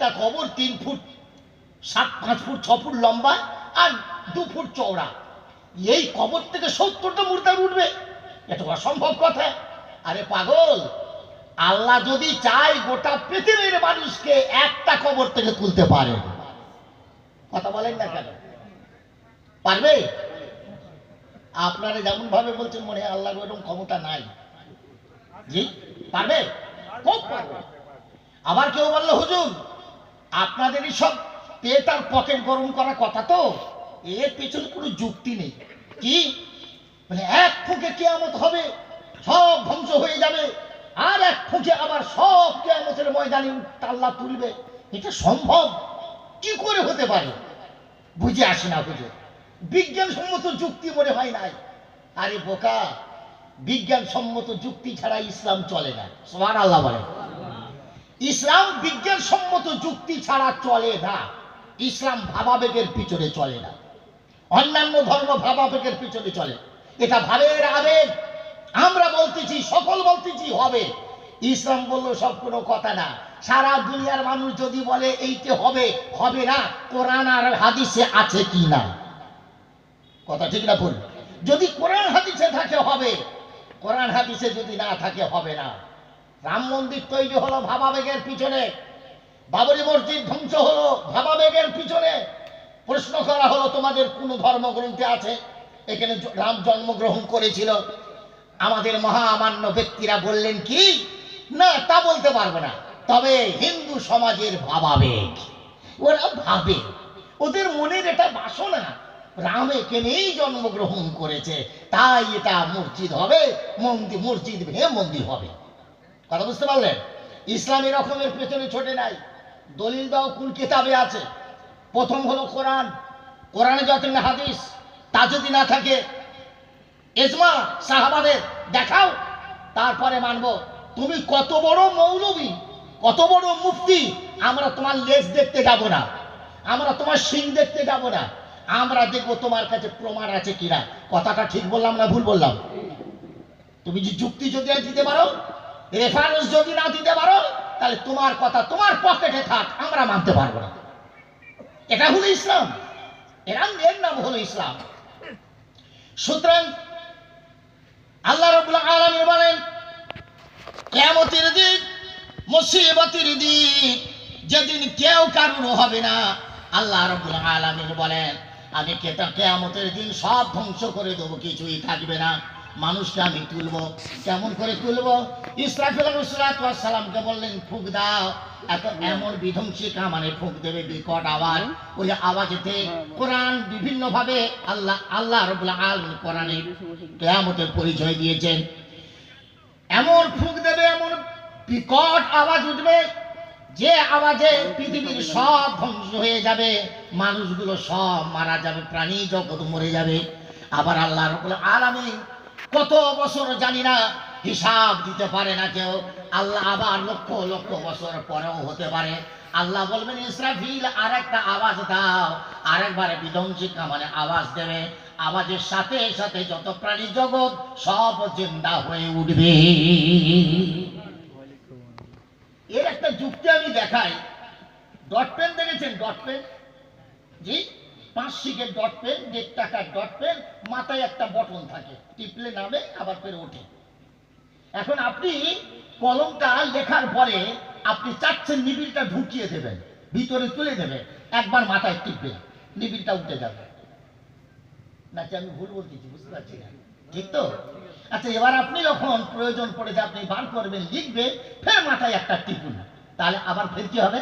একটা কবর 3 foot 5 foot 6 foot লম্বা আর 2 ফুট চওড়া। এই কবর থেকে 70টা মুর্দার উঠবে, এটা অসম্ভব কথা। আরে পাগল, আল্লাহ যদি চায় গোটা পৃথিবীর মানুষকে একটা কবর থেকে তুলতে পারে। কথা বলেন না কেন? পারবে? আপনারা যেমন ভাবে বলছেন মনে হয় আল্লাহর এরকম ক্ষমতা নাই। জি পারবে, খুব পারবে। আবার কেউ বললো হুজুর আপনাদেরই সব পেট আর পকেট গরম করা কথা, তো এর পেছনে কোনো যুক্তি নেই। কি মানে এক ফুঁকে কিয়ামত হবে, সব ধ্বংস হয়ে যাবে, আর এক ফুঁকে আবার সব কিয়ামতের ময়দানে আল্লাহ তুলবে, এটা সম্ভব কি করে হতে পারে? বুঝে আসে না হুজুর, বিজ্ঞানসম্মত যুক্তি মনে হয় নাই। আরে বোকা, বিজ্ঞানসম্মত যুক্তি ছাড়া ইসলাম চলে না। সুবহানাল্লাহ বলে। ইসলাম বিজ্ঞানসম্মত যুক্তি ছাড়া চলে না। ইসলাম ভাবাবেগের পিছনে চলে না। অন্যান্য ধর্ম ভাবাবেগের পিছনে চলে, এটা ভাবের আবেগ। আমরা বলতেছি, সকল বলতেছি হবে, ইসলাম বললো সব কোনো কথা না। সারা দুনিয়ার মানুষ যদি বলে এইতে হবে, হবে না, কোরআন আর হাদিসে আছে কি না? কথা ঠিক না ভুল? যদি কোরআন হাদিসে থাকে হবে, কোরআন হাদিসে যদি না থাকে হবে না। রাম মন্দির তৈরি হলো ভাবাবেগের পিছনে, বাবরি মসজিদ ধ্বংস হলো ভাবাবেগের পিছনে। প্রশ্ন করা হলো তোমাদের কোন ধর্মগ্রন্থে আছে এখানে রাম জন্মগ্রহণ করেছিল? আমাদের মহামান্য ব্যক্তিরা বললেন কি না, তা বলতে পারবে না, তবে হিন্দু সমাজের ভাবাবেগ, ওরা ভাবে, ওদের মনের এটা বাসনা, রাম এখানেই জন্মগ্রহণ করেছে, তাই এটা মসজিদ হবে, মসজিদ ভেঙে মন্দির হবে। কথা বুঝতে পারলেন? ইসলাম এরকমের পেছনে ছোটে নাই। দলিল দাও কোন কিতাবে আছে? প্রথম হলো কোরআন, কোরআনে যত হাদিস, তা যদি না থাকে ইজমা সাহাবাদের দেখাও, তারপরে মানবো। তুমি কত বড় মৌলবী, কত বড় মুফতি, আমরা তোমার লেজ দেখতে যাব না, আমরা তোমার শিং দেখতে যাব না, আমরা দেখবো তোমার কাছে প্রমাণ আছে কিনা। কথাটা ঠিক বললাম না ভুল বললাম? তুমি যে যুক্তি যদি দিতে পারো, রেফারেন্স যদি না দিতে পারো, তাহলে তোমার কথা তোমার পকেটে থাক, আমরা মানতে পারবো না। এটা হলো ইসলাম, এর নাম হলো ইসলাম। সুতরাং আল্লাহ রাব্বুল আলামিন বলেন কিয়ামতের দিন মুসিবতের দিন, যেদিন কেউ কারুর হবে না। আল্লাহ রাব্বুল আলামিন বলেন আমি কিয়ামতের দিন সব ধ্বংস করে দেবো, কিছুই থাকবে না। মানুষকে আমি তুলবো। কেমন করে তুলবো? ইসরাফিল আলাইহিস সালামকে বললেন ফুঁক দাও, এমন বিধ্বংসিকা মানে ফুঁক দেবে, বিকট আওয়াজ। ওই আওয়াজেতে কোরআন বিভিন্ন ভাবে আল্লাহ রাব্বুল আলামিন কোরআনে কিয়ামতের পরিচয় দিয়েছেন। এমন ফুঁক দেবে, এমন বিকট আওয়াজ উঠবে, যে আওয়াজে পৃথিবীর সব ধ্বংস হয়ে যাবে, মানুষগুলো সব মারা যাবে, প্রাণী জগৎ মরে যাবে। আবার আল্লাহ রাব্বুল আলামিন কত বছর জানি না, হিসাব দিতে পারে না কেউ। আল্লাহ আবার লক্ষ লক্ষ বছর পরেও হতে পারে। আল্লাহ বলবেন ইসরাফিল আর একটা আওয়াজ দাও, আরেকবারে বিধ্বংসিকা মানে আওয়াজ দেবে। আওয়াজের সাথে সাথে যত প্রাণী জগৎ সব জিন্দা হয়ে উঠবে। এর একটা যুক্তি আমি দেখাই। ডট পেন দেখেছেন? ডট পেন, জি, 5 শিকের ডট পেন, 1.5 টাকার ডট পেন, মাথায় একটা বটন থাকে, টিপলে নামে আবার ফের ওঠে। এখন আপনি কলমটা লেখার পরে আপনি চাচ্ছেন নিবিড়টা ঢুকিয়ে দেবেন, ভিতরে তুলে দেবেন, একবার মাথায় টিপবেন, নিবিড়টা উঠে যাবে। নাকি আমি ভুল বলতেছি? বুঝতে পারছি না, ঠিক তো? আচ্ছা, এবার আপনি যখন প্রয়োজন পড়ে যে আপনি বার করবেন, লিখবেন, ফের মাথায় একটা টিপুন, তাহলে আবার ফের কি হবে?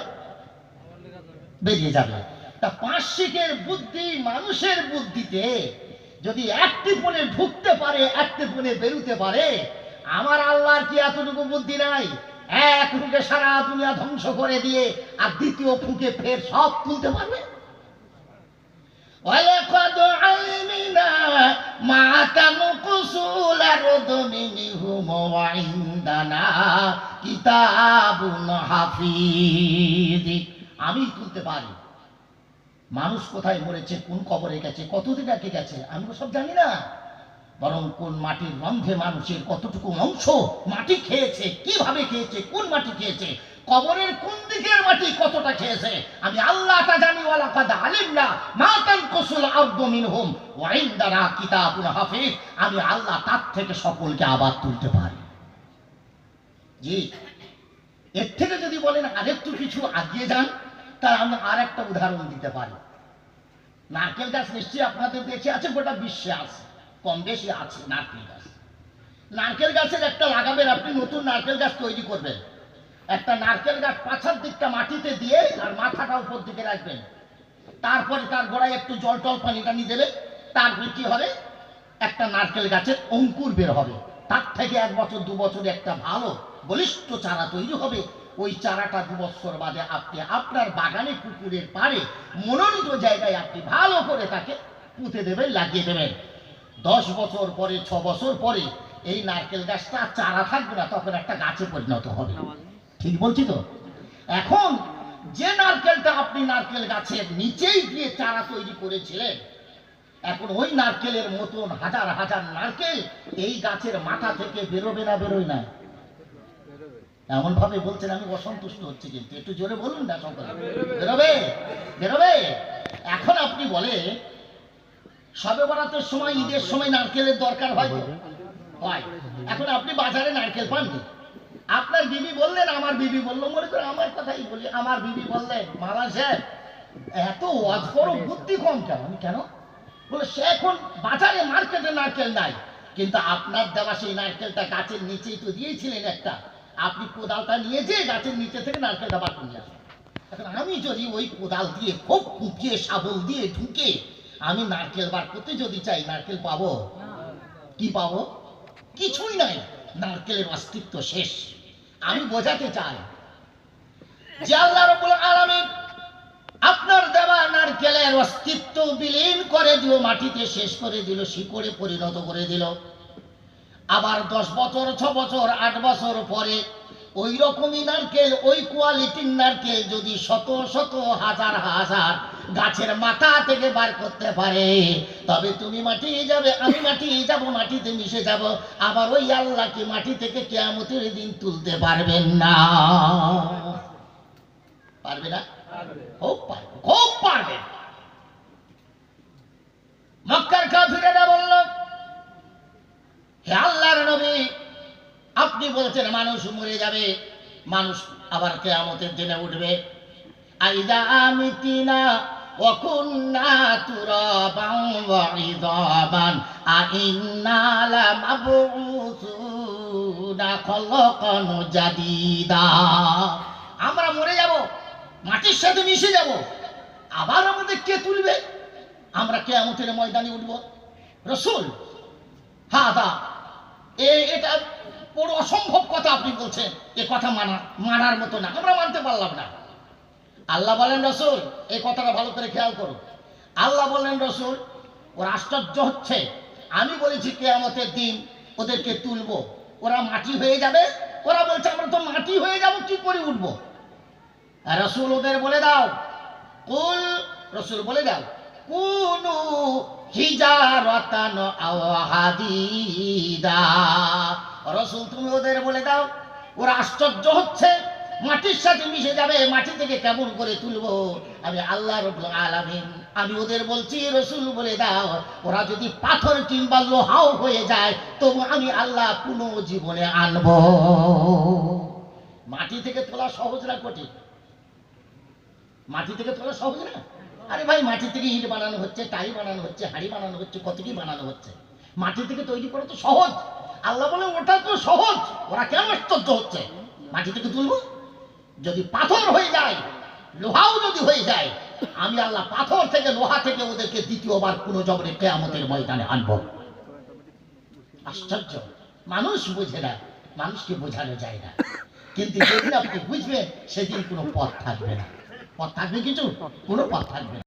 বেরিয়ে যাবে। তা 5 শিকের বুদ্ধি মানুষের বুদ্ধিতে যদি একটি ফোনে ঢুকতে পারে, একটি ফোনে বেরোতে পারে, আমার আল্লাহর কি এতটুকু বুদ্ধি নাই? এক ফুঁকে সারা দুনিয়া ধ্বংস করে দিয়ে আর দ্বিতীয় ফুঁকে ফের সব তুলতে পারবে? وَلَقَدْ عَلِمْنَا مَا تَنْقُصُ الْأَرْضُ مِنْهُمْ وَعِندَنَا كِتَابٌ حَفِيظٌ। আমি তুলতে পারি। মানুষ কোথায় মরেছে, কোন কবরে গেছে, কতদিন আগে গেছে, আমি সব জানি না। বরং কোন মাটির রন্ধে মানুষের কতটুকু অংশ মাটি খেয়েছে, কিভাবে খেয়েছে, কোন মাটি খেয়েছে, কবরের কোন দিকের মাটি কতটা খেয়েছে আমি আল্লাহ তা জানি। ওয়ালা কাদ আলিমনা মা তানকুসুল আরদু মিনহুম ওয়া ইনদানা কিতাবুন হাফিজ, আমি আল্লাহ তার থেকে সকলকে আবার তুলতে পারি। জি, এর থেকে যদি বলেন আরেকটু কিছু আগিয়ে যান, তাহলে আমি আর একটা উদাহরণ দিতে পারি। নারকেল গাছ নিশ্চয়ই আপনাদের দেশে আছে, গোটা বিশ্বে আছে, কম বেশি আছে নারকেল গাছ। নারকেল গাছের একটা লাগাবেন, আপনি নতুন নারকেল গাছ তৈরি করবেন, একটা নারকেল গাছ পাছার দিকটা মাটিতে দিয়ে আর মাথাটা উপর দিকে রাখবেন, তারপরে তার গোড়ায় একটু জল টল পানি টানি দেবে, তারপরে কি হবে, একটা নারকেল গাছের অঙ্কুর বের হবে, তার থেকে 1 বছর 2 বছরে একটা ভালো বলিষ্ঠ চারা তৈরি হবে। ওই চারাটা 2 বছর বাদে আপনি আপনার বাগানে পুকুরের পাড়ে মনোনীত জায়গায় আপনি ভালো করে তাকে পুঁতে দেবেন, লাগিয়ে দেবেন। 10 বছর পরে 6 বছর পরে এই নারকেল গাছটা চারা থাকবে না, তখন একটা গাছে পরিণত হবে। ঠিক বলছি তো? এখন যে নারকেলটা আপনি নারকেল গাছের নিচেই দিয়ে চারা তৈরি করেছিলেন, এখন ওই নারকেলের মতন হাজার হাজার নারকেল এই গাছের মাথা থেকে বেরোবে না বেরোয় না? এমন ভাবে বলছেন আমি অসন্তুষ্ট হচ্ছে, কিন্তু একটু জোরে বলুন না সকলে। বেরোবে, বেরোবে। এখন আপনি বলে শবে বরাতের সময়, ঈদের সময় নারকেলের দরকার হয় তো হয়। এখন আপনি বাজারে নারকেল পাননি, আপনার বিবি বললেন, আমার বিবি বললো, মনে করে আমার কথাই বলি, আমার বিবি বললেন মামা সাহেব এত অজবড় বুদ্ধি কম কেন? আমি কেন বলে, সে এখন বাজারে মার্কেটে নারকেল নাই, কিন্তু আপনার দেওয়া সেই নারকেলটা গাছের নিচেই তো দিয়েছিলেন একটা, আপনি কোদালটা নিয়ে যেয়ে গাছের নিচে থেকে নারকেলটা বার করে আসেন। এখন আমি যদি ওই কোদাল দিয়ে খুব কুপিয়ে শাবল দিয়ে ঢুকে আমি নারকেল বার করতে যদি চাই, নারকেল পাবো? কি পাবো? কিছুই নাই, নারকেলের অস্তিত্ব শেষ। আমি বোঝাতে চাই যে আল্লাহ রাব্বুল আলামিন আপনার দেওয়া নারকেলের অস্তিত্ব বিলীন করে দিল, মাটিতে শেষ করে দিল, শিকড়ে পরিণত করে দিল। আবার 10 বছর 6 বছর 8 বছর পরে ওই রকমই নারকেল, ওই কোয়ালিটির নারকেল যদি শত শত হাজার হাজার গাছের মাথা থেকে বার করতে পারে, তবে তুমি মাটি যাবে, আমি মাটি যাব, মাটিতে মিশে যাব, আবার ওই আল্লাহকে মাটি থেকে কিয়ামতের দিন তুলতে পারবেন না। পারবে না? খুব পারবে, খুব পারবে। মক্কার কাফিরেরা বলল, হে আল্লাহর নবী, আপনি বলছেন মানুষ মরে যাবে, মানুষ আবার কিয়ামতের দিনে উঠবে। আইদা আমিতিনা ওয়া কুননা তুরাবান ওয়া ইদামান আইন্না লামাবউসুনা খালাকান জাদীদা। আমরা মরে যাব, মাটির সাথে মিশে যাব, আবার আমাদের কে তুলবে? আমরা কিয়ামতের ময়দানে উঠব। রাসূল, হাদা, এটা বড় অসম্ভব কথা আপনি বলছেন, এ কথা মানার মতো না, আমরা মানতে পারলাম না। আল্লাহ বলেন, রাসূল এই কথাটা ভালো করে খেয়াল করুন। আল্লাহ বলেন, রাসূল ওর আশ্চর্য হচ্ছে, আমি বলেছি কিয়ামতের দিন ওদেরকে তুলবো, ওরা মাটি হয়ে যাবে, ওরা বলছে আমরা তো মাটি হয়ে যাব, কি করে উঠবো? আর রাসূল ওদের বলে দাও, কুল, রাসূল বলে দাও, কুনু হিজারাতান আও হাদিদা। রাসূল তুমি ওদের বলে দাও, ওরা আশ্চর্য হচ্ছে, মাটির সাথে মিশে যাবে, মাটি থেকে কেমন করে তুলবো? আমি আল্লাহ রাব্বুল আলামিন, আমি ওদের বলছি, রাসূল বলে দাও, ওরা যদি পাথর কিংবা লোহাও হয়ে যায়, তবু আমি আল্লাহ পুনর্জীবনে আনবো। মাটি থেকে তোলা সহজ না কঠিন? মাটি থেকে তোলা সহজ না? আরে ভাই, মাটি থেকে ইট বানানো হচ্ছে, টাই বানানো হচ্ছে, হাড়ি বানানো হচ্ছে, কত কি বানানো হচ্ছে, মাটি থেকে তৈরি করা তো সহজ। আল্লাহ বলে ওটা তো সহজ, ওরা কেন আশ্চর্য হচ্ছে? মাটি থেকে তুলবো, যদি পাথর হয়ে যায়, লোহাও যদি হয়ে যায়, আমি আল্লাহ পাথর থেকে লোহা থেকে ওদেরকে দ্বিতীয়বার পুনর্জীবনে কিয়ামতের ময়দানে আনবো। আশ্চর্য, মানুষ বুঝে না, মানুষকে বোঝানো যায় না, কিন্তু যেদিন আপনি বুঝবেন সেদিন কোনো পথ থাকবে না। পথ থাকবে কিছু? কোনো পথ থাকবে না।